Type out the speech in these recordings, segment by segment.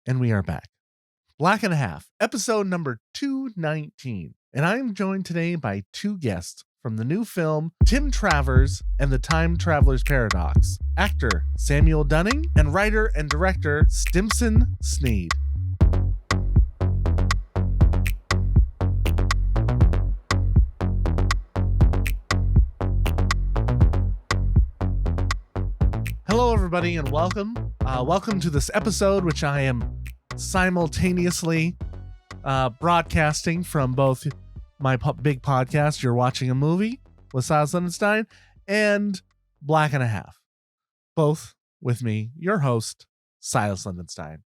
And we are back. Black and a Half, episode number 219. And I am joined today by two guests from the new film Tim Travers and the Time Traveler's Paradox, actor Samuel Dunning and writer and director Stimson Snead. Hello, everybody, and welcome. Welcome to this episode, which I am simultaneously broadcasting from both my big podcast, You're Watching a Movie with Silas and Black and a Half, both with me, your host, Silas Lindenstein.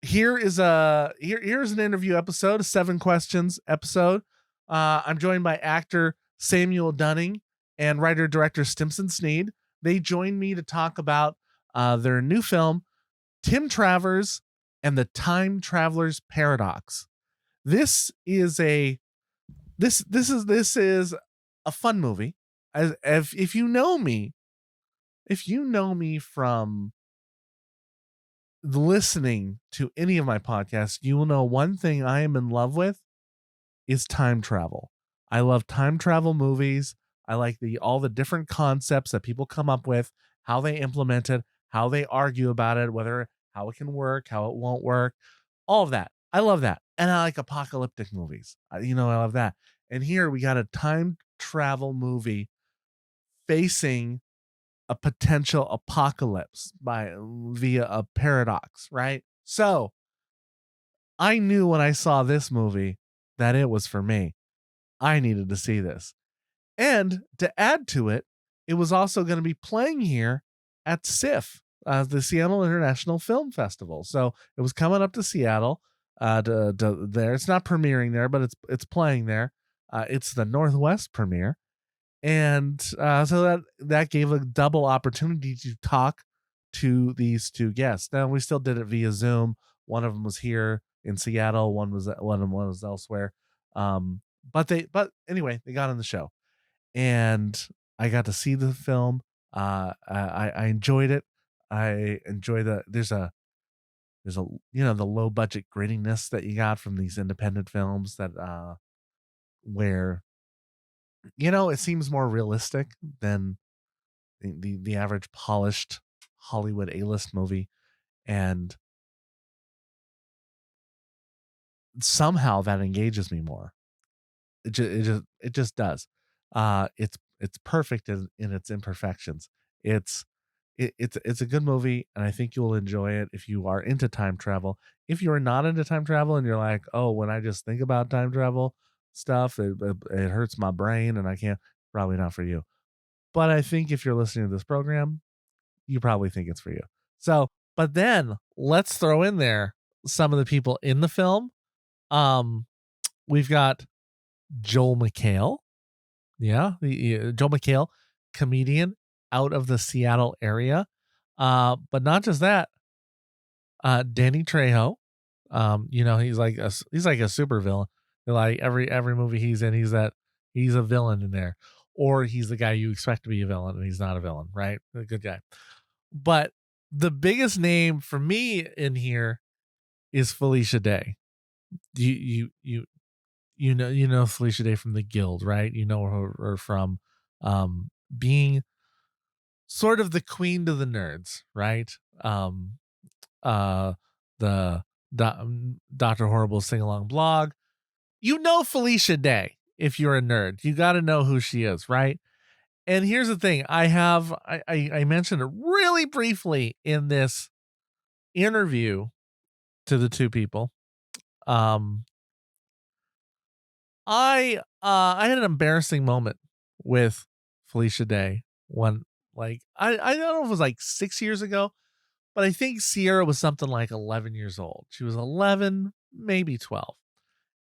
Here's an interview episode, a 7 questions episode. I'm joined by actor Samuel Dunning and writer-director Stimson Snead. They joined me to talk about their new film, Tim Travers and the Time Traveler's Paradox. This is a fun movie. If you know me from listening to any of my podcasts, you will know one thing I am in love with is time travel. I love time travel movies. I like all the different concepts that people come up with, how they implement it, how they argue about it, how it can work, how it won't work, all of that. I love that. And I like apocalyptic movies. I love that. And here we got a time travel movie facing a potential apocalypse via a paradox, right? So I knew when I saw this movie that it was for me. I needed to see this. And to add to it, it was also going to be playing here at SIFF, the Seattle International Film Festival. So it was coming up to Seattle there. It's not premiering there, but it's playing there. It's the Northwest premiere. And so that gave a double opportunity to talk to these two guests. Now, we still did it via Zoom. One of them was here in Seattle. One was elsewhere. But anyway, they got on the show. And I got to see the film. I enjoyed it. I enjoy there's a the low budget grittiness that you got from these independent films that where it seems more realistic than the average polished Hollywood A-list movie, and somehow that engages me more. It just does. It's perfect in its imperfections. It's a good movie, and I think you'll enjoy it if you are into time travel. If you're not into time travel and you're like, oh, when I just think about time travel stuff, it hurts my brain and I can't, probably not for you. But I think if you're listening to this program, you probably think it's for you. So, but then let's throw in there some of the people in the film. We've got Joel McHale. Yeah, Joel McHale, comedian out of the Seattle area. But not just that. Danny Trejo. He's like a super villain. Like every movie he's in, he's a villain in there. Or he's the guy you expect to be a villain and he's not a villain, right? A good guy. But the biggest name for me in here is Felicia Day. You know Felicia Day from The Guild, right? You know her from being sort of the queen to the nerds, right? The Dr. Horrible sing-along blog. You know Felicia Day if you're a nerd. You got to know who she is, right? And here's the thing. I mentioned it really briefly in this interview to the two people. I had an embarrassing moment with Felicia Day when, I don't know if it was like 6 years ago, but I think Sierra was something like 11 years old. She was 11, maybe 12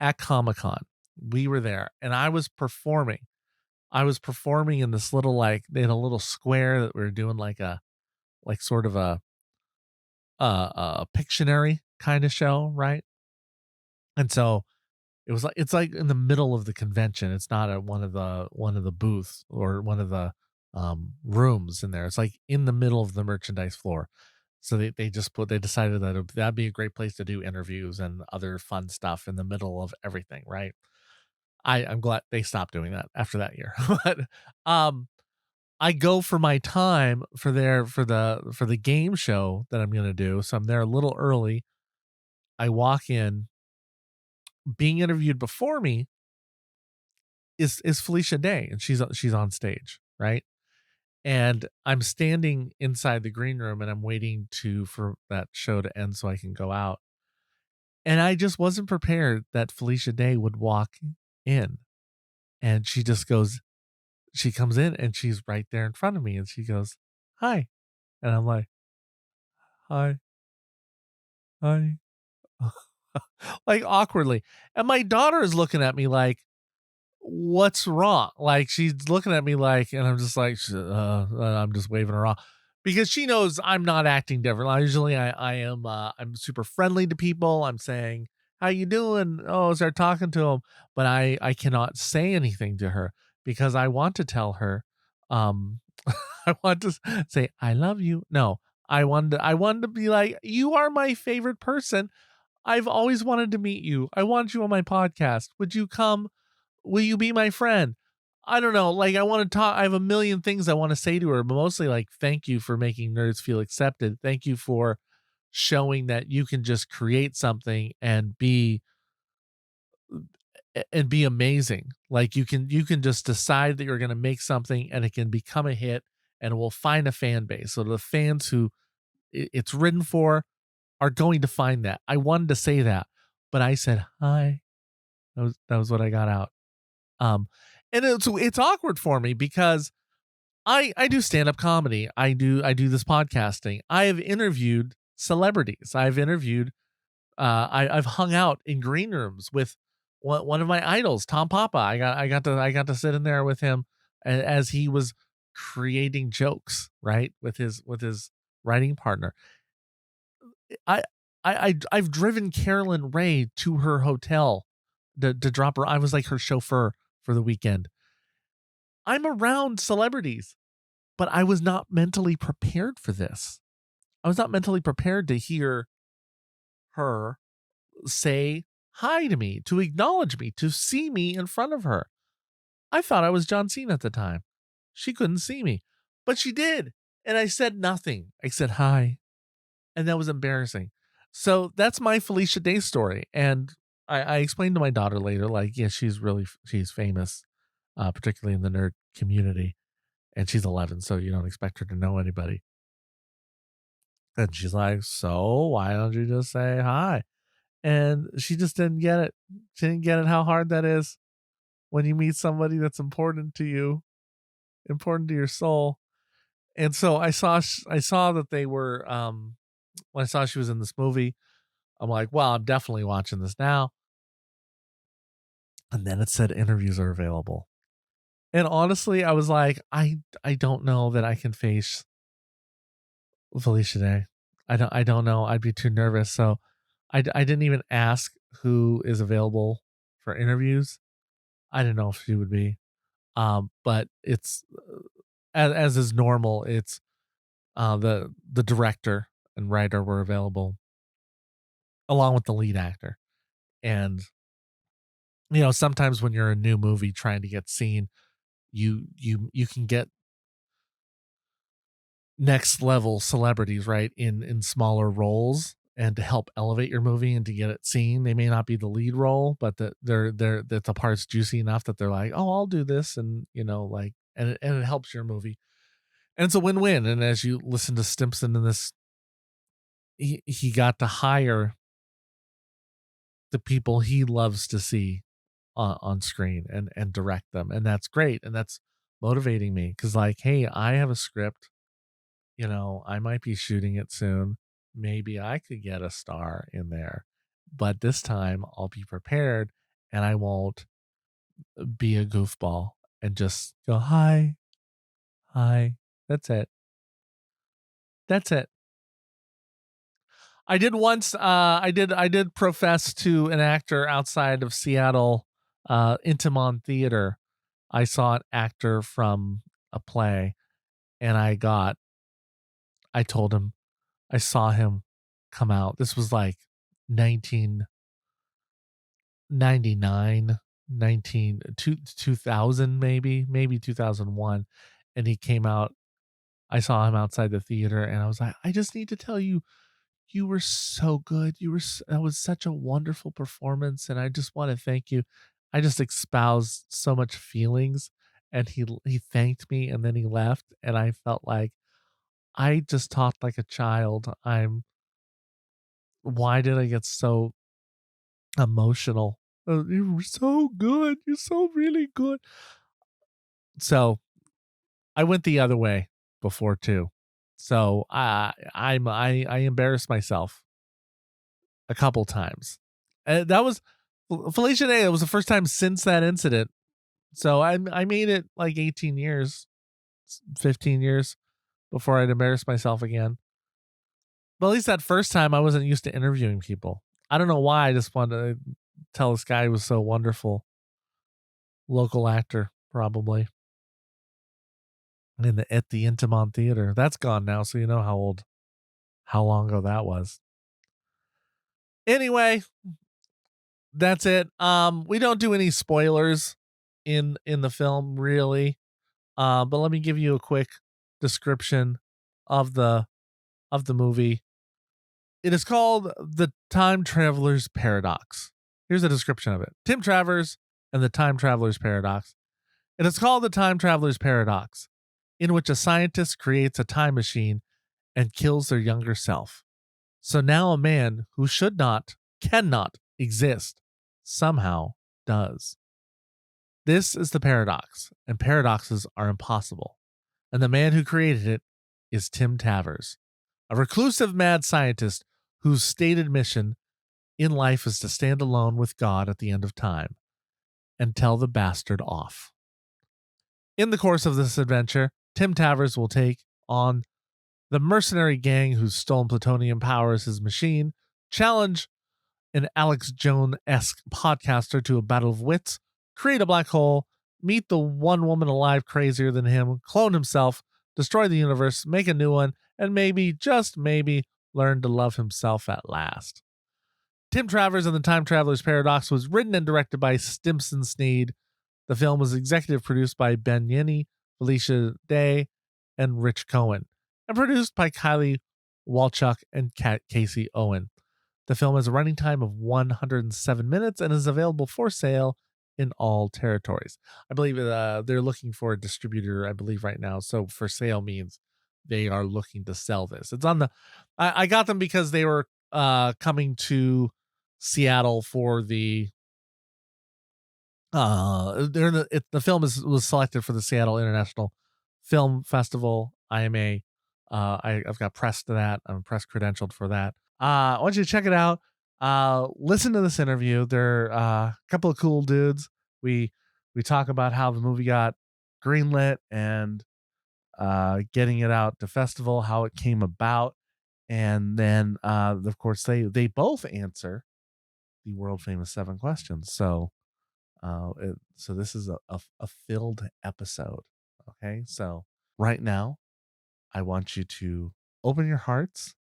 at Comic-Con. We were there and I was performing in this little, they had a little square that we were doing sort of a Pictionary kind of show, right? And so it's like in the middle of the convention. It's not at one of the booths or one of the rooms in there. It's like in the middle of the merchandise floor. So they decided that that'd be a great place to do interviews and other fun stuff in the middle of everything, right? I'm glad they stopped doing that after that year. But um I go for my time for the game show that I'm gonna do. So I'm there a little early. I walk in, being interviewed before me is Felicia Day, and she's on stage, right? And I'm standing inside the green room and I'm waiting for that show to end so I can go out. And I just wasn't prepared that Felicia Day would walk in. And she comes in and she's right there in front of me and she goes, "Hi." And I'm like, "Hi, hi." Like awkwardly. And my daughter is looking at me like, "What's wrong?" Like she's looking at me like, and I'm just like, I'm just waving her off because she knows I'm not acting different. Usually I am, I'm super friendly to people. I'm saying, "How you doing?" Oh, start talking to them. But I cannot say anything to her because I want to tell her, um, I want to say, "I love you." No, I wanted to be like, "You are my favorite person. I've always wanted to meet you. I want you on my podcast. Would you come? Will you be my friend?" I don't know. Like, I want to talk. I have a million things I want to say to her, but mostly like, thank you for making nerds feel accepted. Thank you for showing that you can just create something and be amazing. Like you can just decide that you're going to make something and it can become a hit and it will find a fan base. So the fans who it's written for are going to find that. I wanted to say that, but I said hi. That was what I got out. Um, and it's awkward for me because I do stand-up comedy. I do this podcasting. I have interviewed celebrities. I've hung out in green rooms with one of my idols, Tom Papa. I got to sit in there with him as he was creating jokes, right? With his writing partner. I I've driven Carolyn Ray to her hotel to drop her. I was like her chauffeur for the weekend. I'm around celebrities, but I was not mentally prepared for this. I was not mentally prepared to hear her say hi to me, to acknowledge me, to see me in front of her. I thought I was John Cena at the time. She couldn't see me, but she did. And I said nothing. I said hi. And that was embarrassing. So that's my Felicia Day story. And I explained to my daughter later, like, yeah, she's famous, particularly in the nerd community. And she's 11, so you don't expect her to know anybody. And she's like, "So why don't you just say hi?" And she just didn't get it. She didn't get it how hard that is when you meet somebody that's important to you, important to your soul. And so I saw that they were when I saw she was in this movie, I'm like, "Well, I'm definitely watching this now." And then it said interviews are available. And honestly, I was like, I don't know that I can face Felicia Day. I don't know. I'd be too nervous. So I didn't even ask who is available for interviews. I didn't know if she would be. But it's as is normal. It's the director and writer were available along with the lead actor. And sometimes when you're a new movie trying to get seen, you can get next level celebrities, right, in smaller roles and to help elevate your movie and to get it seen. They may not be the lead role, but that the part's juicy enough that they're like, "Oh, I'll do this," and like, and it helps your movie. And it's a win-win. And as you listen to Stimson in this, he got to hire the people he loves to see on screen and direct them. And that's great. And that's motivating me because, like, hey, I have a script. I might be shooting it soon. Maybe I could get a star in there, but this time I'll be prepared and I won't be a goofball and just go, hi, hi. That's it. That's it. I did once, I did profess to an actor outside of Seattle, Intimon Theater. I saw an actor from a play and I told him, I saw him come out. This was like 1999, 2000, maybe 2001. And he came out. I saw him outside the theater and I was like, I just need to tell you, you were so good. That was such a wonderful performance. And I just want to thank you. I just espoused so much feelings and he thanked me and then he left. And I felt like I just talked like a child. Why did I get so emotional? You were so good. You're so really good. So I went the other way before too. So I embarrassed myself a couple times. And that was Felicia Day. It was the first time since that incident. So I made it like 18 years, 15 years before I'd embarrass myself again. But at least that first time I wasn't used to interviewing people. I don't know why. I just wanted to tell this guy he was so wonderful. Local actor, probably. At the Intimon Theater. That's gone now, so you know how long ago that was. Anyway, that's it. We don't do any spoilers in the film, really. But let me give you a quick description of the movie. It is called The Time Traveler's Paradox. Here's a description of it. Tim Travers and the Time Traveler's Paradox. It is called The Time Traveler's Paradox, in which a scientist creates a time machine and kills their younger self. So now a man who cannot exist, somehow does. This is the paradox, and paradoxes are impossible. And the man who created it is Tim Travers, a reclusive mad scientist whose stated mission in life is to stand alone with God at the end of time and tell the bastard off. In the course of this adventure, Tim Travers will take on the mercenary gang whose stolen plutonium powers his machine, challenge an Alex Jones-esque podcaster to a battle of wits, create a black hole, meet the one woman alive crazier than him, clone himself, destroy the universe, make a new one, and maybe, just maybe, learn to love himself at last. Tim Travers and the Time Traveler's Paradox was written and directed by Stimson Snead. The film was executive produced by Ben Yenny, Felicia Day, and Rich Cohen, and produced by Kylie Walchuk and Casey Owen. The film has a running time of 107 minutes and is available for sale in all territories. I believe they're looking for a distributor, I believe, right now. So for sale means they are looking to sell this. It's on the I got them because they were coming to Seattle for the the film was selected for the Seattle International Film Festival, IMA. I've got press to that. I'm press credentialed for that. I want you to check it out. Listen to this interview. They're a couple of cool dudes. We talk about how the movie got greenlit and getting it out to festival, how it came about, and then of course they both answer the world famous 7 questions. So so this is a filled episode. Okay, so right now I want you to open your hearts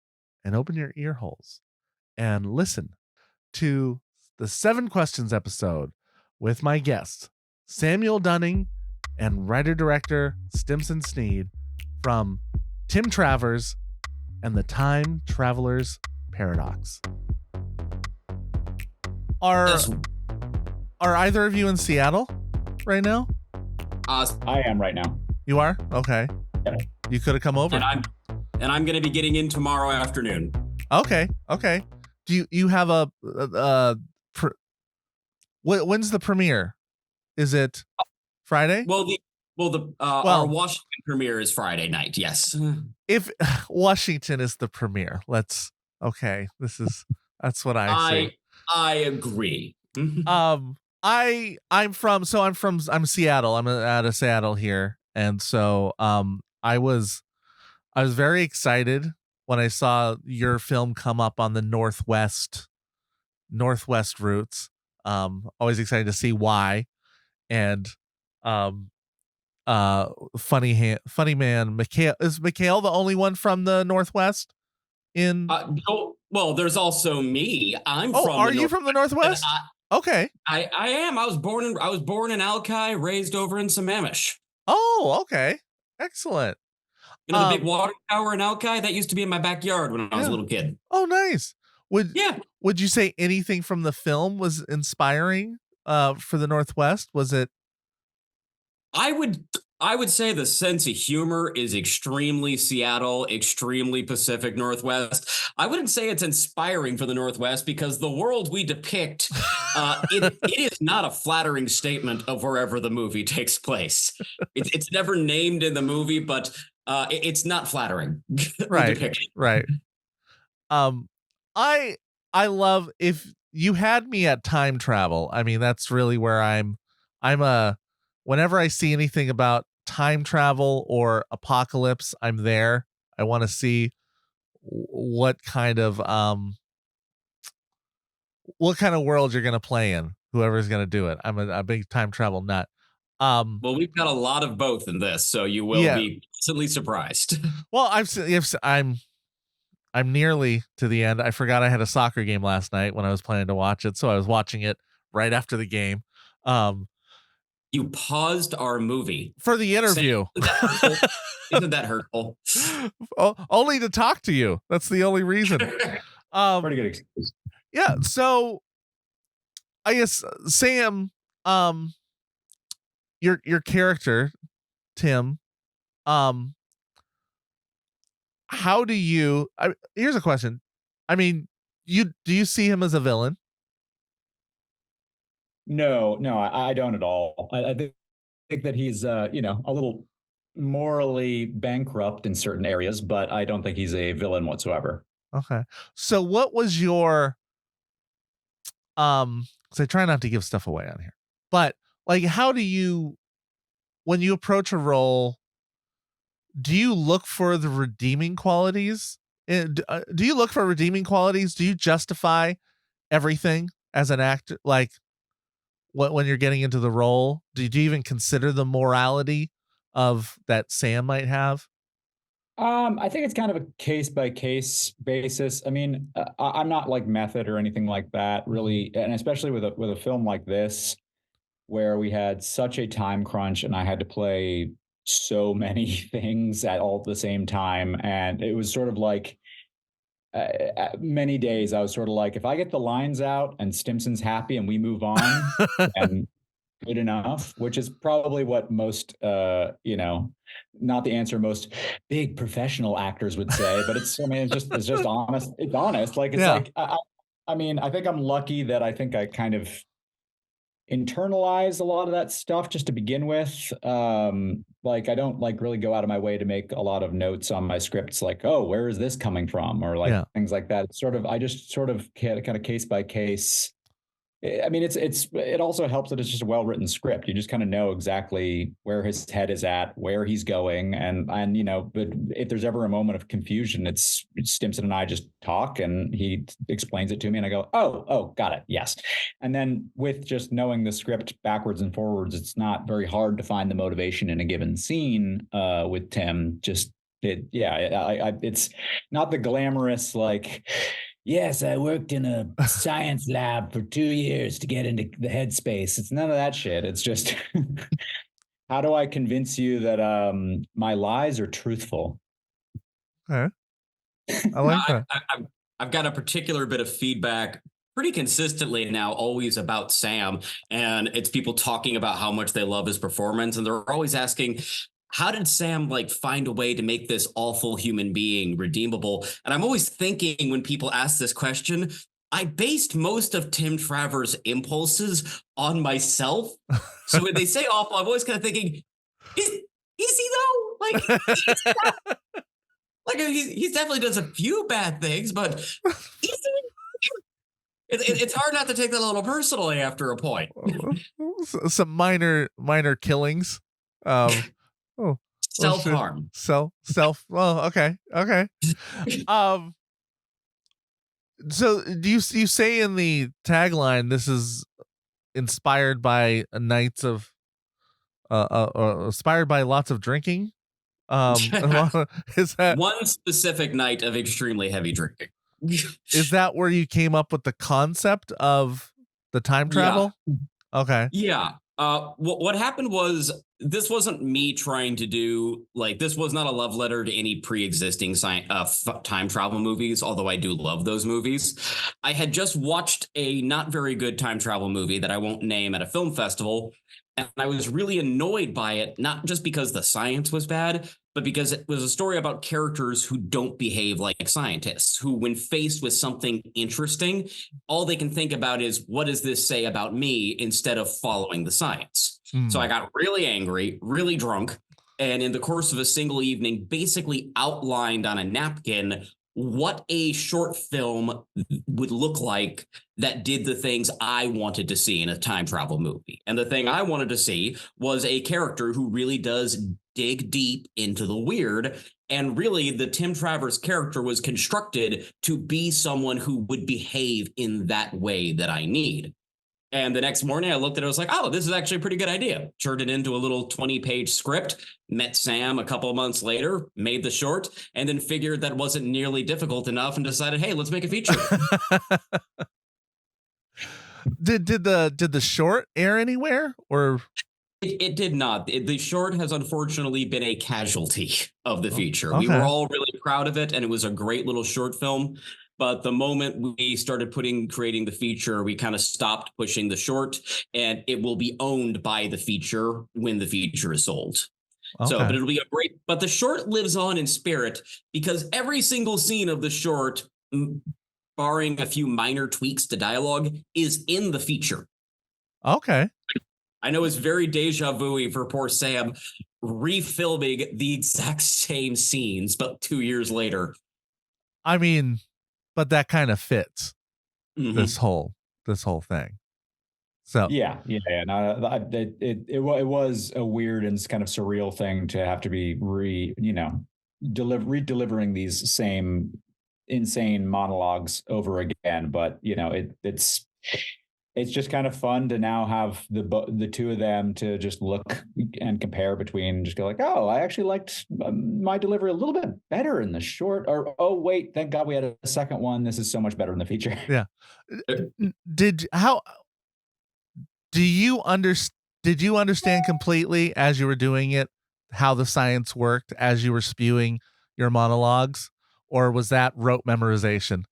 and open your ear holes and listen to the 7 questions episode with my guests, Samuel Dunning and writer-director Stimson Snead from Tim Travers and the Time Traveler's Paradox. Are either of you in Seattle right now? I am right now. You are? Okay. Yeah. You could have come over. And I'm going to be getting in tomorrow afternoon. Okay. Do you have when's the premiere? Is it Friday? Our Washington premiere is Friday night. Yes. If Washington is the premiere, that's what I say. I agree. I'm Seattle. I'm out of Seattle here. And so I was very excited when I saw your film come up on the Northwest routes. Always excited to see why. And funny man Mikhail, is Mikhail the only one from the Northwest? in? Well, there's also me. I'm Oh, from are the you North. from the Northwest? Okay. I am. I was born in Alki, raised over in Sammamish. Oh, okay. Excellent. The big water tower in Alki that used to be in my backyard when I was a little kid. Oh, nice. Yeah. Would you say anything from the film was inspiring for the Northwest? Was it? I would say the sense of humor is extremely Seattle, extremely Pacific Northwest. I wouldn't say it's inspiring for the Northwest because the world we depict, it is not a flattering statement of wherever the movie takes place. It's never named in the movie, but it's not flattering. The depiction. Right. I love if you had me at time travel. I mean, that's really where I'm a whenever I see anything about time travel or apocalypse, I'm there. I want to see what kind of world you're going to play in, whoever's going to do it. I'm a big time travel nut. Well, we've got a lot of both in this, so you will be pleasantly surprised. Well, I'm nearly to the end. I forgot I had a soccer game last night when I was planning to watch it, so I was watching it right after the game. You paused our movie for the interview. Isn't that hurtful? Only to talk to you. That's the only reason. Pretty good excuse. Yeah. So I guess Sam, your character, Tim, how do you? Here's a question. I mean, do you see him as a villain? No, I don't at all. I think that he's a little morally bankrupt in certain areas, but I don't think he's a villain whatsoever. Okay. So what was your because I try not to give stuff away on here, but like, how do you, when you approach a role, do you look for the redeeming qualities? Do you look for redeeming qualities? Do you justify everything as an actor? Like, when you're getting into the role, do you even consider the morality of that Sam might have? I think it's kind of a case by case basis. I mean, I'm not like method or anything like that, really, and especially with a film like this, where we had such a time crunch and I had to play so many things at all at the same time, and it was sort of like many days I was sort of like, if I get the lines out and Stimson's happy and we move on, and good enough, which is probably what most not the answer most big professional actors would say, but it's just honest. It's honest. Like I mean, I think I'm lucky that I think I kind of internalize a lot of that stuff just to begin with. Like I don't like really go out of my way to make a lot of notes on my scripts, like, oh, where is this coming from, or like things like that. It's sort of I just sort of kind of case by case. I mean, it also helps that it's just a well-written script. You just kind of know exactly where his head is at, where he's going. And but if there's ever a moment of confusion, it's Stimson and I just talk and he explains it to me and I go, oh, got it. Yes. And then with just knowing the script backwards and forwards, it's not very hard to find the motivation in a given scene with Tim. It's not the glamorous, like, yes, I worked in a science lab for 2 years to get into the headspace. It's none of that shit. It's just, how do I convince you that my lies are truthful? Okay. I like that. I've got a particular bit of feedback pretty consistently now, always about Sam, and it's people talking about how much they love his performance, and they're always asking, how did Sam find a way to make this awful human being redeemable? And I'm always thinking when people ask this question, I based most of Tim Travers' impulses on myself. So when they say awful, I'm always kind of thinking, is he though? He definitely does a few bad things, but it's hard not to take that a little personally after a point. Some minor killings. Self-harm. Self. Oh, okay. So do you say in the tagline this is inspired by nights of inspired by lots of drinking? Is that One specific night of extremely heavy drinking. is that where you came up with the concept of the time Yeah. travel? Okay. Yeah. What happened was this wasn't me trying to do like this was not a love letter to any pre-existing time travel movies, although I do love those movies. I had just watched a not very good time travel movie that I won't name at a film festival, and I was really annoyed by it, not just because the science was bad, but because it was a story about characters who don't behave like scientists, who, when faced with something interesting, all they can think about is, what does this say about me, instead of following the science. So I got really angry, really drunk, and in the course of a single evening, basically outlined on a napkin what a short film would look like that did the things I wanted to see in a time travel movie. And the thing I wanted to see was a character who really does dig deep into the weird. And really, the Tim Travers character was constructed to be someone who would behave in that way that I need. And the next morning I looked at it, I was like, oh, this is actually a pretty good idea. Turned it into a little 20-page script, met Sam a couple of months later, made the short, and then figured that wasn't nearly difficult enough and decided, hey, let's make a feature. Did the short air anywhere, or It did not. The short has unfortunately been a casualty of the feature. We okay. were all really proud of it, and it was a great little short film. But the moment we started creating the feature, we kind of stopped pushing the short, and it will be owned by the feature when the feature is sold. So, Okay. but it'll be a great, but the short lives on in spirit because every single scene of the short, barring a few minor tweaks to dialogue, is in the feature. Okay. I know it's very deja vu for poor Sam refilming the exact same scenes, but 2 years later. I mean, but that kind of fits Mhm. this whole thing. So Yeah. No, it was a weird and kind of surreal thing to have to be redelivering these same insane monologues over again. But it's just kind of fun to now have the two of them to just look and compare between, just go like, oh, I actually liked my delivery a little bit better in the short, or oh wait, thank God we had a second one. This is so much better in the feature. yeah. Did you understand completely as you were doing it how the science worked as you were spewing your monologues, or was that rote memorization?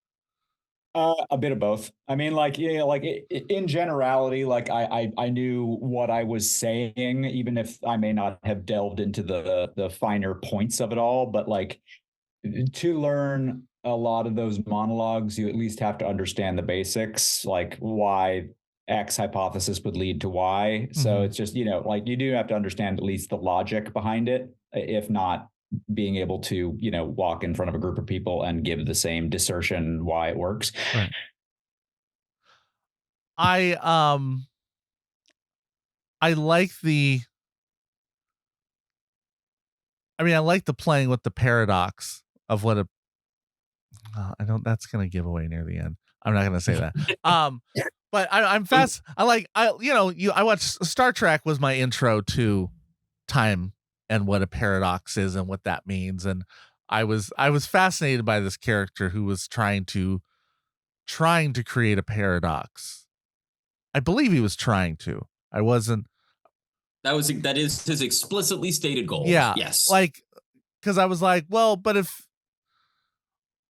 A bit of both. I mean, like, in generality, like I knew what I was saying, even if I may not have delved into the finer points of it all. But like, to learn a lot of those monologues, you at least have to understand the basics, like why X hypothesis would lead to Y. So it's just, like, you do have to understand at least the logic behind it, if not being able to, walk in front of a group of people and give the same dissertation why it works. Right. I like I like the playing with the paradox of what I don't, that's going to give away near the end. I'm not going to say that. But I'm fast. I watched Star Trek was my intro to time and what a paradox is and what that means. And I was fascinated by this character who was trying to create a paradox. I believe he was trying to. I wasn't. That is his explicitly stated goal. Yeah. Yes. Like, because I was like, well, but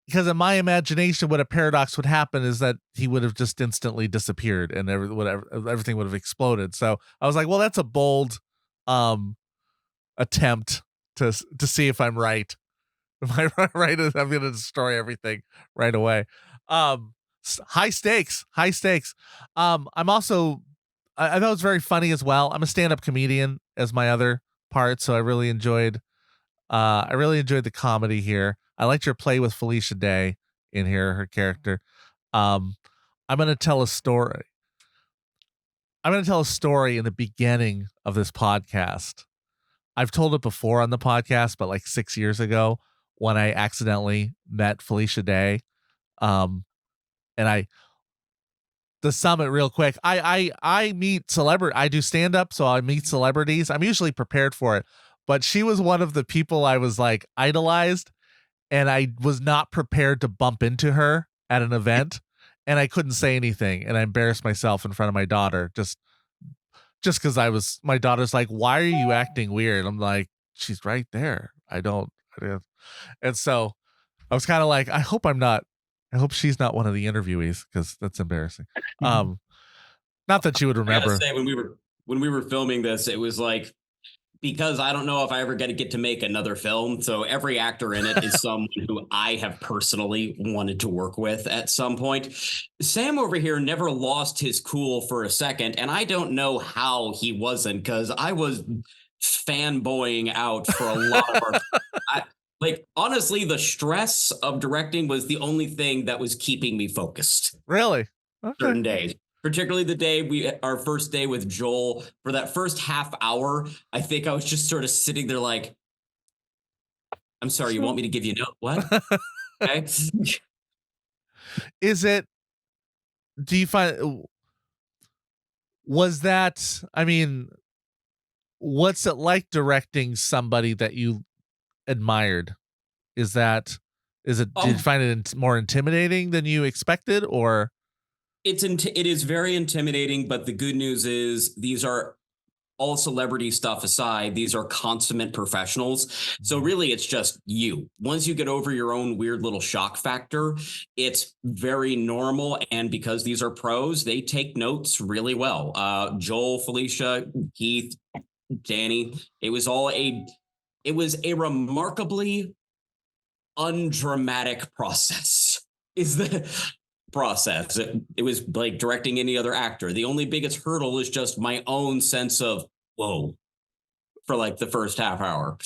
because in my imagination, what a paradox would happen is that he would have just instantly disappeared and everything would have exploded. So I was like, well, that's a bold attempt to see if I'm right. If I'm right, I'm going to destroy everything right away. High stakes. I'm also, I thought it was very funny as well. I'm a stand-up comedian as my other part, so I really enjoyed the comedy here. I liked your play with Felicia Day in here, her character. I'm going to tell a story. I'm going to tell a story in the beginning of this podcast. I've told it before on the podcast, but like 6 years ago when I accidentally met Felicia Day. And the summit real quick. I meet I do stand up, so I meet celebrities. I'm usually prepared for it, but she was one of the people I was like idolized, and I was not prepared to bump into her at an event, and I couldn't say anything, and I embarrassed myself in front of my daughter just because my daughter's like, why are you acting weird? I'm like, she's right there. I don't. And so I was kind of like, I hope she's not one of the interviewees, because that's embarrassing. Not that she would I gotta remember. say, when we were filming this, it was like, because I don't know if I ever get to make another film. So every actor in it is someone who I have personally wanted to work with at some point. Sam over here never lost his cool for a second, and I don't know how he wasn't, because I was fanboying out for a lot of our. Like, honestly, the stress of directing was the only thing that was keeping me focused. Really? Okay. Certain days, particularly the day our first day with Joel. For that first half hour, I think I was just sort of sitting there like, I'm sorry, you want me to give you what? Okay. Do you find, was that, I mean, what's it like directing somebody that you admired? Did you find it more intimidating than you expected, or? It is very intimidating, but the good news is, these are, all celebrity stuff aside, these are consummate professionals. So really, it's just you. Once you get over your own weird little shock factor, it's very normal. And because these are pros, they take notes really well. Joel, Felicia, Keith, Danny, it was a remarkably undramatic process. Is the process. It was like directing any other actor. The only biggest hurdle is just my own sense of whoa for like the first half hour.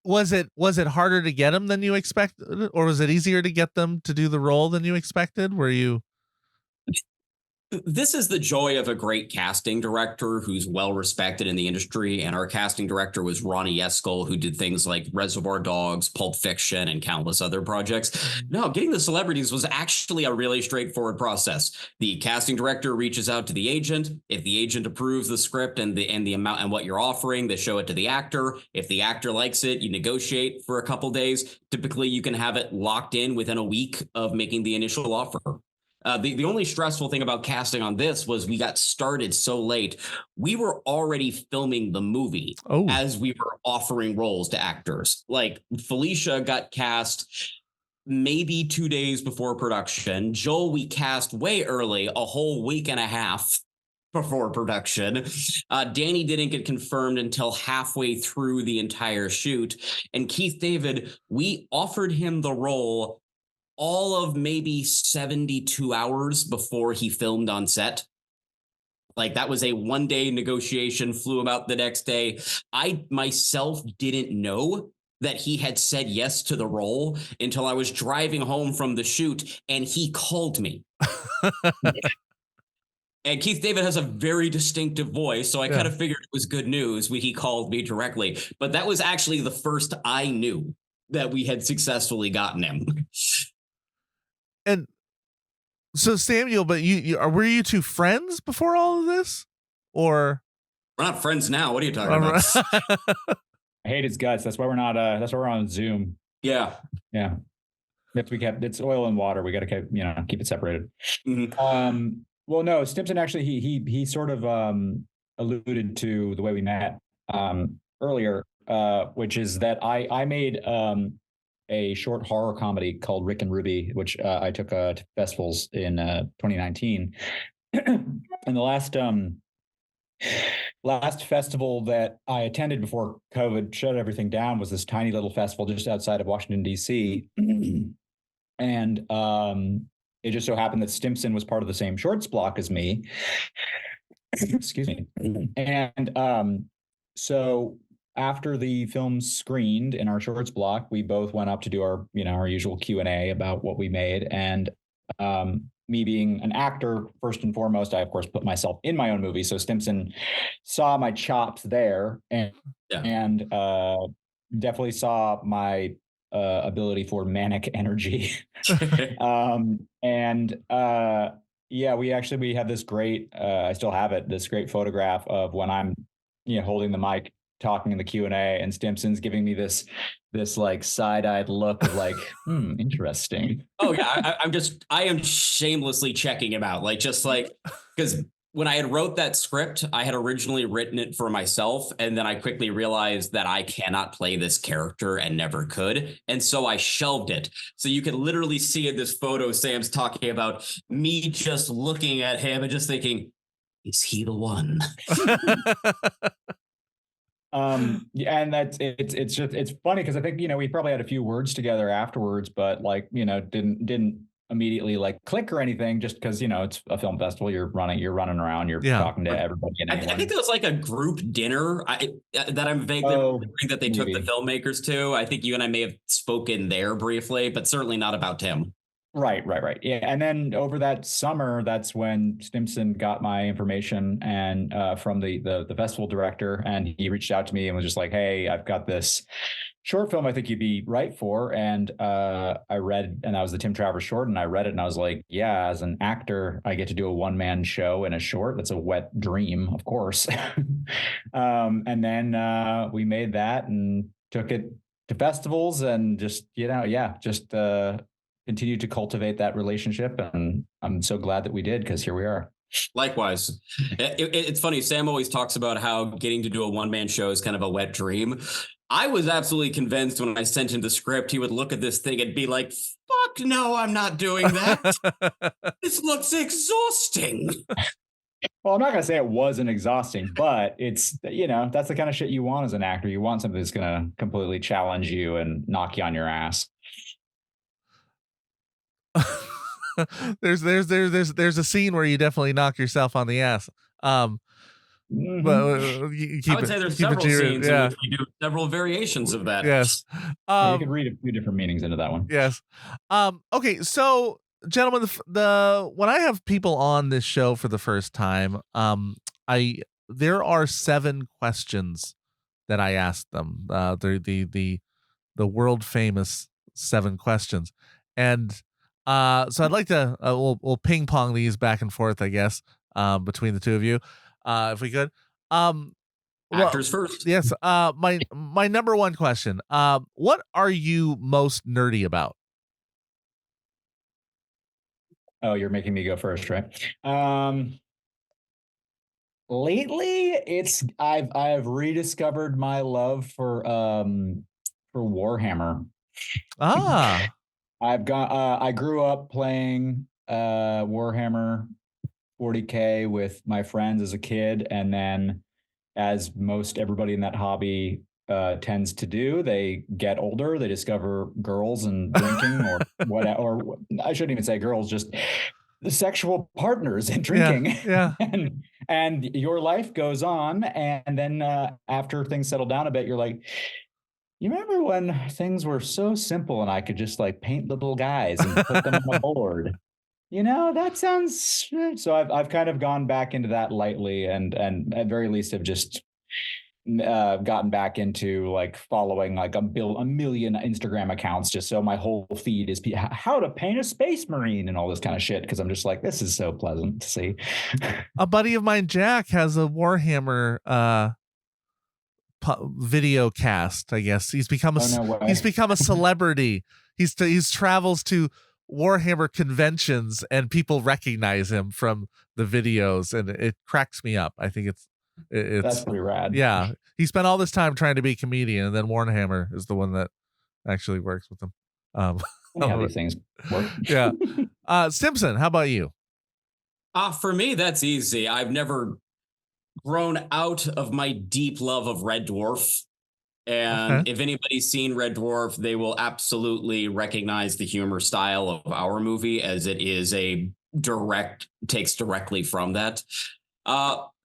Was it harder to get them than you expected, or was it easier to get them to do the role than you expected? Were you? This is the joy of a great casting director who's well respected in the industry. And our casting director was Ronnie Yeskel, who did things like Reservoir Dogs, Pulp Fiction, and countless other projects. No, getting the celebrities was actually a really straightforward process. The casting director reaches out to the agent. If the agent approves the script and the amount and what you're offering, they show it to the actor. If the actor likes it, you negotiate for a couple days. Typically, you can have it locked in within a week of making the initial offer. The only stressful thing about casting on this was we got started so late. We were already filming the movie as we were offering roles to actors. Like, Felicia got cast maybe 2 days before production. Joel, we cast way early, a whole week and a half before production. Danny didn't get confirmed until halfway through the entire shoot. And Keith David, we offered him the role all of maybe 72 hours before he filmed on set. Like, that was a 1-day negotiation, flew him out the next day. I myself didn't know that he had said yes to the role until I was driving home from the shoot and he called me. And Keith David has a very distinctive voice, so I kind of figured it was good news when he called me directly. But that was actually the first I knew that we had successfully gotten him. And so, Samuel, but were you two friends before all of this, or? We're not friends now. What are you talking about? I hate his guts. That's why we're not. That's why we're on Zoom. Yeah. It's oil and water. We got to keep it separated. Mm-hmm. Well, no, Stimson actually he sort of alluded to the way we met earlier, which is that I made a short horror comedy called Rick and Ruby, which I took to festivals in 2019. And the last festival that I attended before COVID shut everything down was this tiny little festival just outside of Washington, D.C. And it just so happened that Stimson was part of the same shorts block as me. Excuse me. And so after the film screened in our shorts block, we both went up to do our usual Q&A about what we made. And me being an actor, first and foremost, I, of course, put myself in my own movie. So Stimson saw my chops there and definitely saw my ability for manic energy. We have this great, I still have it, this great photograph of when I'm holding the mic talking in the Q&A, and Stimson's giving me this like side-eyed look of like, interesting. Oh yeah, I am shamelessly checking him out, like just like because when I had wrote that script, I had originally written it for myself, and then I quickly realized that I cannot play this character and never could, and so I shelved it. So you can literally see in this photo, Sam's talking about me just looking at him and just thinking, is he the one? Yeah, and it's funny because I think, we probably had a few words together afterwards, but like, didn't immediately like click or anything, just because, it's a film festival. You're running around, you're talking to everybody. And I think there was like a group dinner that I'm vaguely remembering that they took the filmmakers to. I think you and I may have spoken there briefly, but certainly not about Tim. Right. Yeah. And then over that summer, that's when Stimson got my information and from the festival director, and he reached out to me and was just like, hey, I've got this short film I think you'd be right for. And I read, and that was the Tim Travers short, and I read it and I was like, yeah, as an actor, I get to do a one-man show in a short. That's a wet dream, of course. And then we made that and took it to festivals and just, continue to cultivate that relationship. And I'm so glad that we did, because here we are. Likewise. It's funny. Sam always talks about how getting to do a one-man show is kind of a wet dream. I was absolutely convinced when I sent him the script, he would look at this thing and be like, fuck no, I'm not doing that. This looks exhausting. Well, I'm not going to say it wasn't exhausting, but it's, that's the kind of shit you want as an actor. You want something that's going to completely challenge you and knock you on your ass. there's a scene where you definitely knock yourself on the ass. But I would say there's several scenes in which we do several variations of that. Yes. You could read a few different meanings into that one. Yes. Okay, so gentlemen, when I have people on this show for the first time, there are 7 questions that I ask them. They're the world famous 7 questions, and so I'd like to we'll ping pong these back and forth, I guess, between the two of you, if we could. Actors first. Yes. My number one question. What are you most nerdy about? Oh, you're making me go first, right? Lately, I've rediscovered my love for Warhammer. I grew up playing Warhammer 40K with my friends as a kid, and then, as most everybody in that hobby tends to do, they get older, they discover girls and drinking, or what, or I shouldn't even say girls, just sexual partners and drinking. Yeah. and your life goes on, and then after things settle down a bit, you're like, you remember when things were so simple and I could just like paint little guys and put them on a board? That sounds. So I've kind of gone back into that lightly, and at very least have just gotten back into like following like a million Instagram accounts, just so my whole feed is how to paint a space marine and all this kind of shit, because I'm just like, this is so pleasant to see. A buddy of mine, Jack, has a Warhammer video cast. I guess he's become a celebrity. He's travels to Warhammer conventions and people recognize him from the videos, and it cracks me up. I think it's that's pretty rad. Yeah, he spent all this time trying to be a comedian, and then Warhammer is the one that actually works with him. How these things work. Yeah. Stimson, how about you? For me, that's easy. I've never grown out of my deep love of Red Dwarf. And if anybody's seen Red Dwarf, they will absolutely recognize the humor style of our movie, as it is takes directly from that.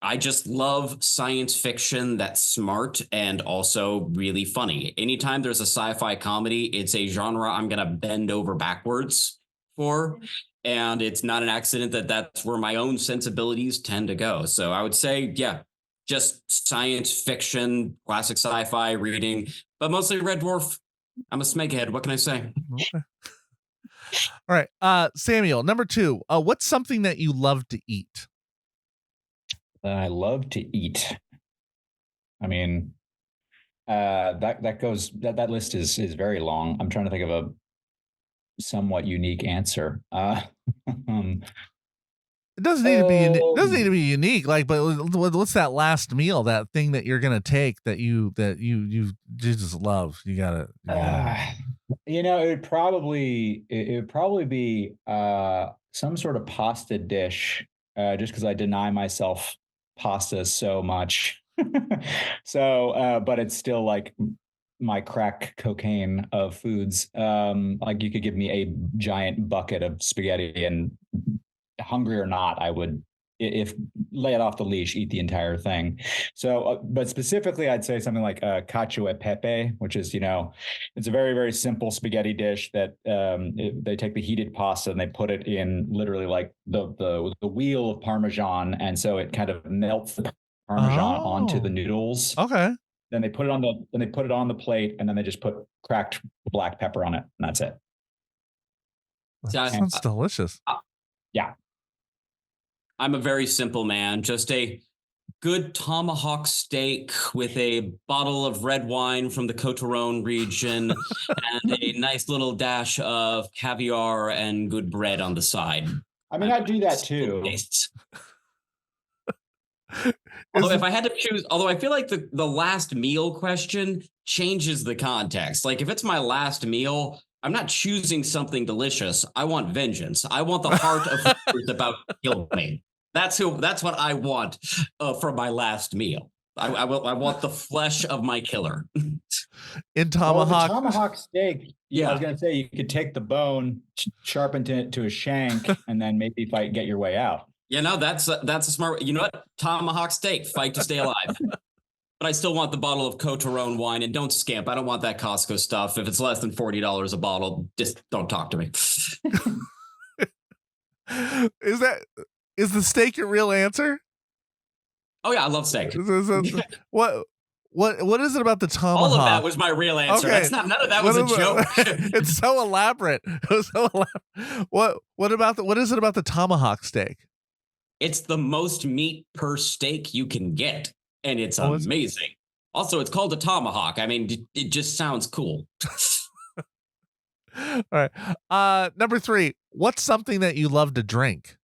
I just love science fiction that's smart and also really funny. Anytime there's a sci-fi comedy, it's a genre I'm going to bend over backwards for. And it's not an accident that that's where my own sensibilities tend to go. So I would say, yeah, just science fiction, classic sci-fi reading, but mostly Red Dwarf. I'm a smeghead. What can I say? Okay. All right. Samuel, number 2, what's something that you love to eat? I love to eat. I mean, that list is very long. I'm trying to think of a somewhat unique answer. It doesn't need to be doesn't need to be unique. Like, but what's that last meal? That thing that you're gonna take that you just love. You gotta. It would probably be some sort of pasta dish. Just because I deny myself pasta so much. But it's still like my crack cocaine of foods. Like you could give me a giant bucket of spaghetti and hungry or not, I would, if lay it off the leash, eat the entire thing. So, but specifically, I'd say something like cacio e pepe, which is, it's a very, very simple spaghetti dish that they take the heated pasta and they put it in literally like the wheel of Parmesan. And so it kind of melts the Parmesan onto the noodles. Okay. Then they put it on the plate, and then they just put cracked black pepper on it, and that's it. That sounds delicious. Yeah. I'm a very simple man. Just a good tomahawk steak with a bottle of red wine from the Coteron region and a nice little dash of caviar and good bread on the side. I mean, I'd do that too. Although if I had to choose, although I feel like the last meal question changes the context. Like if it's my last meal, I'm not choosing something delicious. I want vengeance. I want the heart of who's about to kill me. That's what I want for my last meal. I want the flesh of my killer. In tomahawk. The tomahawk steak. Yeah, I was gonna say you could take the bone, sharpen it to a shank, and then maybe get your way out. That's a smart. You know what? Tomahawk steak, fight to stay alive. But I still want the bottle of Coteron wine, and don't scamp. I don't want that Costco stuff. If it's less than $40 a bottle, just don't talk to me. Is the steak your real answer? Oh yeah, I love steak. What is it about the tomahawk? All of that was my real answer. Okay. None of that was a joke. It's so elaborate. It was so elaborate. What is it about the tomahawk steak? It's the most meat per steak you can get, and it's amazing. Also, it's called a tomahawk. I mean, it just sounds cool. All right. Number 3, what's something that you love to drink?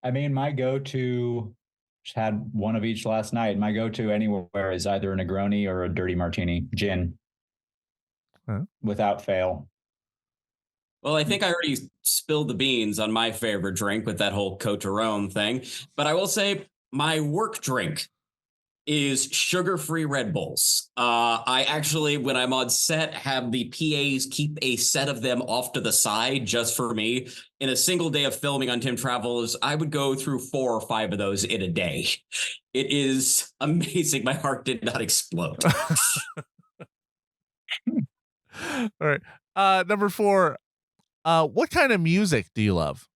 I mean, my go-to, just had one of each last night. My go-to anywhere is either a Negroni or a dirty martini, gin, without fail. Well, I think I already spilled the beans on my favorite drink with that whole Coteron thing, but I will say my work drink is sugar-free Red Bulls. I actually, when I'm on set, have the PAs keep a set of them off to the side just for me. In a single day of filming on Tim Travels, I would go through 4 or 5 of those in a day. It is amazing. My heart did not explode. All right. Number 4, what kind of music do you love?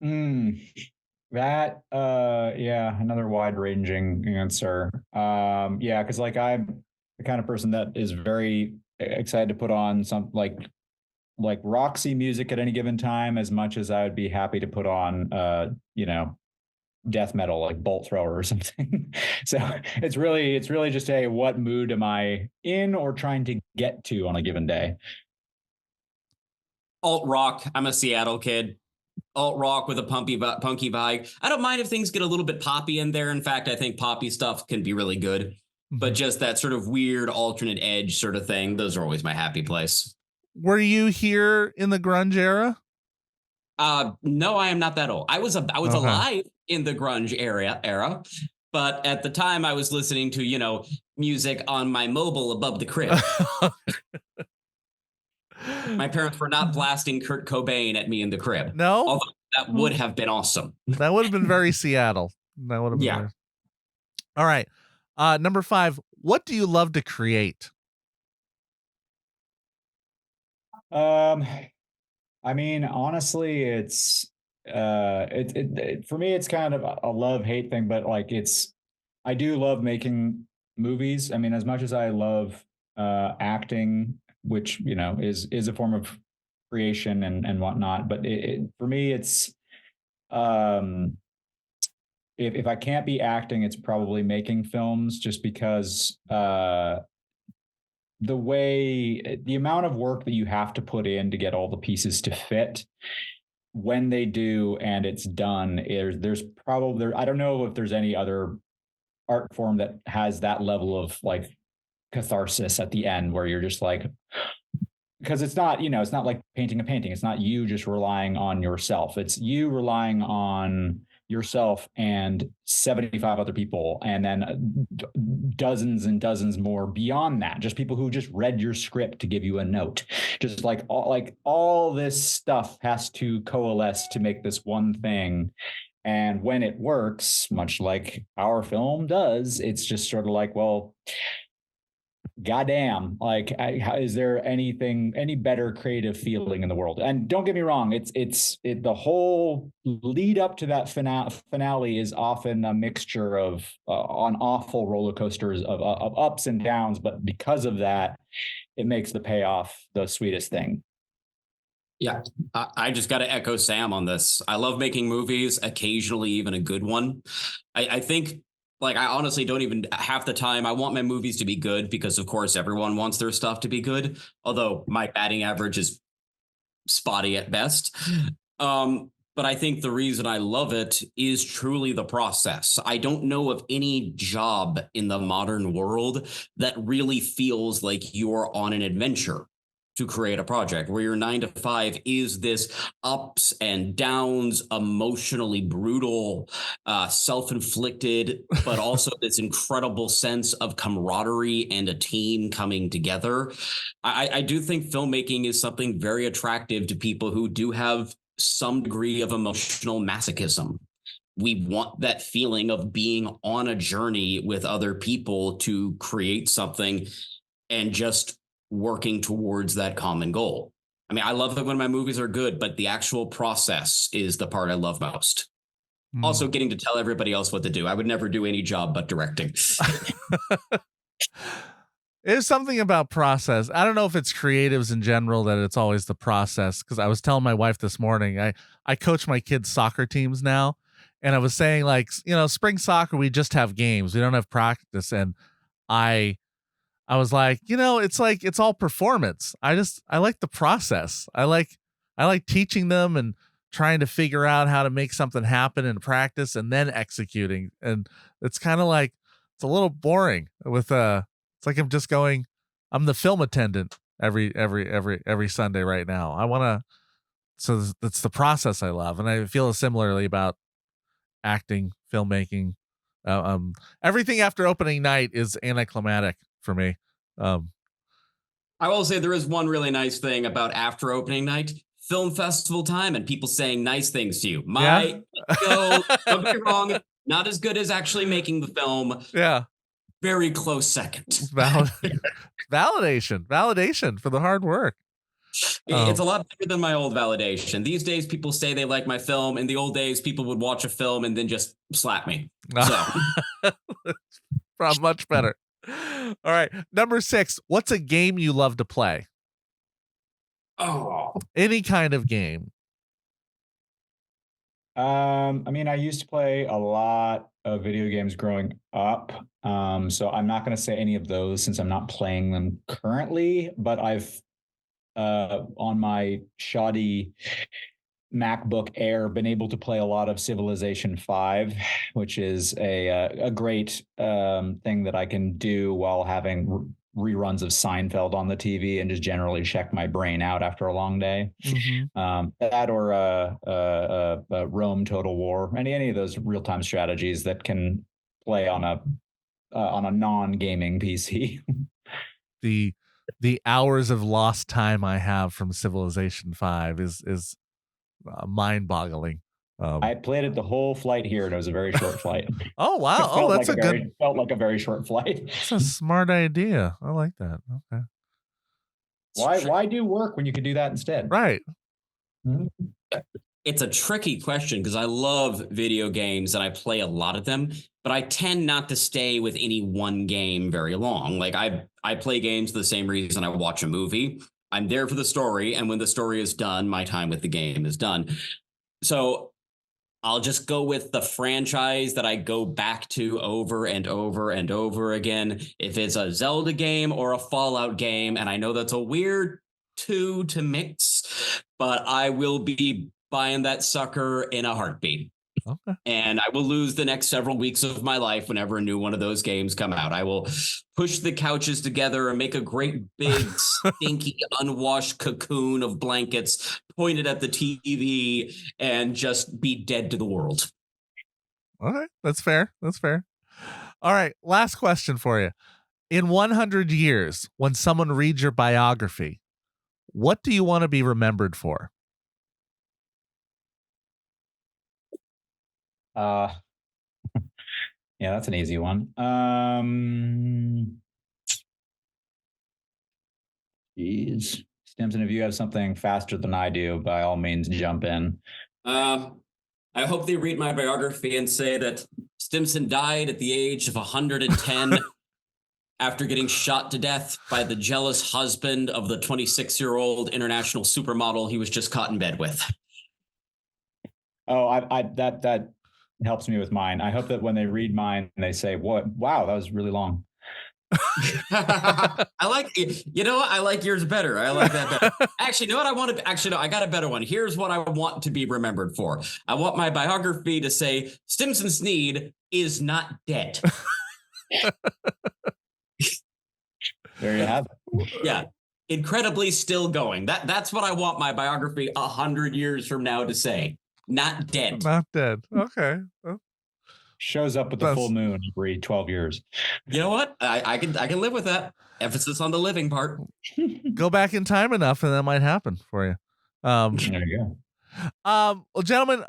Another wide-ranging answer. Because like I'm the kind of person that is very excited to put on some like Roxy music at any given time, as much as I would be happy to put on death metal like Bolt Thrower or something. So it's really just what mood am I in or trying to get to on a given day. Alt rock. I'm a Seattle kid. Alt rock with a punky vibe. I don't mind if things get a little bit poppy in there. In fact, I think poppy stuff can be really good. Mm-hmm. But just that sort of weird alternate edge sort of thing, those are always my happy place. Were you here in the grunge era? No, I am not that old. I was alive in the grunge era, but at the time I was listening to, music on my mobile above the crib. My parents were not blasting Kurt Cobain at me in the crib. No? Although that would have been awesome. That would have been very Seattle. That would have been very... All right. Number 5, what do you love to create? I mean, honestly, it's for me, it's kind of a love-hate thing, but like I do love making movies. I mean, as much as I love acting, which is a form of creation and whatnot, but for me it's if I can't be acting, it's probably making films, just because the amount of work that you have to put in to get all the pieces to fit when they do and it's done, there's probably, I don't know if there's any other art form that has that level of like catharsis at the end where you're just like, because it's not, it's not like painting a painting. It's not you just relying on yourself. It's you relying on yourself and 75 other people, and then dozens and dozens more beyond that. Just people who just read your script to give you a note. Just like all this stuff has to coalesce to make this one thing. And when it works, much like our film does, it's just sort of like, well, goddamn, like, is there any better creative feeling in the world? And don't get me wrong, the whole lead up to that finale is often a mixture of on awful roller coasters of ups and downs, but because of that, it makes the payoff the sweetest thing. Yeah, I just got to echo Sam on this. I love making movies, occasionally even a good one. I think, like, I honestly don't even, half the time I want my movies to be good because, of course, everyone wants their stuff to be good. Although my batting average is spotty at best. But I think the reason I love it is truly the process. I don't know of any job in the modern world that really feels like you're on an adventure to create a project, where your 9 to 5 is this ups and downs, emotionally brutal, self-inflicted, but also this incredible sense of camaraderie and a team coming together. I do think filmmaking is something very attractive to people who do have some degree of emotional masochism. We want that feeling of being on a journey with other people to create something and just working towards that common goal. I mean, I love it when my movies are good, but the actual process is the part I love most. Also, getting to tell everybody else what to do. I would never do any job but directing. There's something about process. I don't know if it's creatives in general that it's always the process, because I was telling my wife this morning, I coach my kids' soccer teams now, and I was saying, like, spring soccer, we just have games. We don't have practice. And I was like, it's all performance. I like the process. I like teaching them and trying to figure out how to make something happen in practice and then executing. And it's kind of like, it's a little boring with it's like I'm the film attendant every Sunday right now. So that's the process I love. And I feel similarly about acting, filmmaking. Everything after opening night is anticlimactic for me. I will say there is one really nice thing about after opening night, film festival time, and people saying nice things to you. Don't get me wrong, not as good as actually making the film. Yeah. Very close second. Validation for the hard work. It's a lot better than my old validation. These days, people say they like my film. In the old days, people would watch a film and then just slap me. So, much better. All right, number 6. What's a game you love to play? Oh, any kind of game. I mean, I used to play a lot of video games growing up. So I'm not going to say any of those since I'm not playing them currently, but I've on my shoddy MacBook Air been able to play a lot of Civilization 5, which is a great thing that I can do while having reruns of Seinfeld on the TV and just generally check my brain out after a long day. Mm-hmm. That or Rome Total War, any of those real-time strategies that can play on a non-gaming PC. The hours of lost time I have from Civilization 5 is mind-boggling. I played it the whole flight here, and it was a very short flight. Oh wow! Felt like a very short flight. That's a smart idea. I like that. Okay. Why do work when you could do that instead? Right. Mm-hmm. It's a tricky question because I love video games and I play a lot of them, but I tend not to stay with any one game very long. Like I play games for the same reason I watch a movie. I'm there for the story, and when the story is done, my time with the game is done. So I'll just go with the franchise that I go back to over and over and over again. If it's a Zelda game or a Fallout game, and I know that's a weird two to mix, but I will be buying that sucker in a heartbeat. Okay. And I will lose the next several weeks of my life whenever a new one of those games come out. I will push the couches together and make a great big stinky unwashed cocoon of blankets pointed at the TV and just be dead to the world. All right. That's fair. That's fair. All right. Last question for you. In 100 years, when someone reads your biography, what do you want to be remembered for? Yeah, that's an easy one. Geez. Stimson, if you have something faster than I do, by all means, jump in. I hope they read my biography and say that Stimson died at the age of 110 after getting shot to death by the jealous husband of the 26-year-old international supermodel he was just caught in bed with. Oh, that helps me with mine. I hope that when they read mine, they say, "What? Wow, that was really long." I like, I like yours better. I like that better. Actually, you know what I got a better one. Here's what I want to be remembered for. I want my biography to say Stimson Snead is not dead. There you have it. Yeah. Incredibly still going. That's what I want my biography 100 years from now to say. Not dead. Not dead. Okay. Shows up with the full moon every 12 years. You know what? I can live with that. Emphasis on the living part. Go back in time enough and that might happen for you. There you go. Well, gentlemen,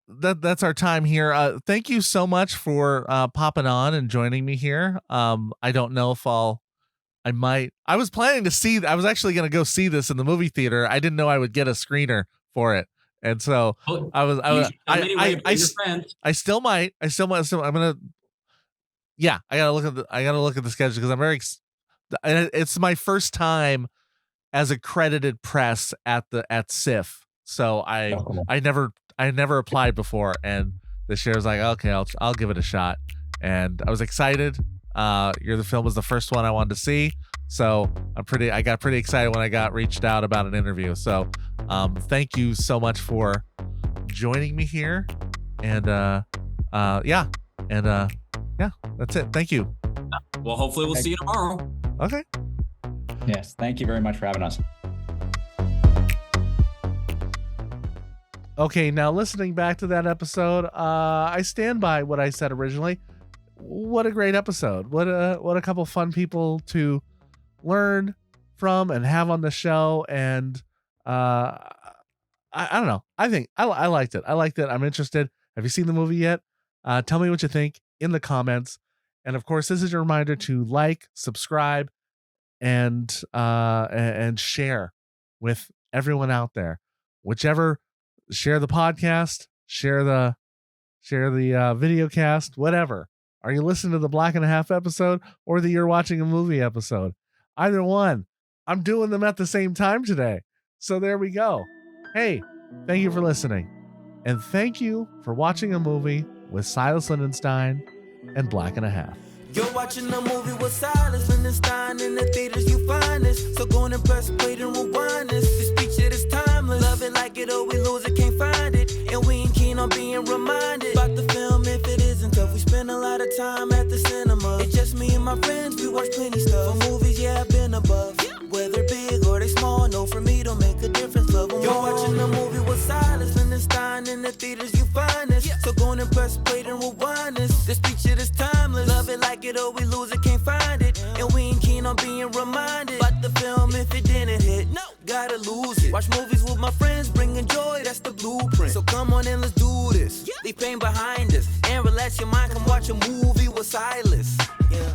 that's our time here. Thank you so much for popping on and joining me here. I don't know if I was planning to see, I was actually going to go see this in the movie theater. I didn't know I would get a screener for it. And so I still might. I'm going to, yeah, I got to look at the schedule because I'm very, it's my first time as accredited press at SIF. So I never applied before, and this year I was like, okay, I'll give it a shot. And I was excited. The film was the first one I wanted to see. So I got pretty excited when I got reached out about an interview. So thank you so much for joining me here. And yeah, that's it. Thank you. Well, hopefully we'll see you tomorrow. Okay. Yes. Thank you very much for having us. Okay, now listening back to that episode, I stand by what I said originally. What a great episode. What a couple fun people to learn from and have on the show. And I don't know. I think I liked it. I'm interested. Have you seen the movie yet? Tell me what you think in the comments. And of course, this is a reminder to like, subscribe, and share with everyone out there. Share the podcast, share the video cast, whatever. Are you listening to the Black and a Half episode or you're watching a movie episode? Either one. I'm doing them at the same time today. So there we go. Hey, thank you for listening. And thank you for watching a movie with Silas Lindenstein and Black and a Half. You're watching a movie with Silas Lindenstein. In the theaters you find this. So go and press play and rewind this. This feature is timeless. Love it like it or we lose it, can't find it. And we ain't keen on being reminded about the film if it isn't tough. We spend a lot of time at the cinema. It's just me and my friends, we watch plenty stuff. For movies, yeah, I've been above. Whether big or they small, no, for me don't make a difference. Love them. You're watching a movie with Silas Lindenstein. In the theaters you find this. So go and press play and rewind this. This feature is timeless. Love it like it or we lose it, can't find it. And we ain't keen on being reminded about the film if it didn't hit. No, gotta lose it. Watch movies with my friends, bringing joy, that's the blueprint. So come on and let's do this. Leave pain behind us and relax your mind. Come watch a movie with Silas. Yeah.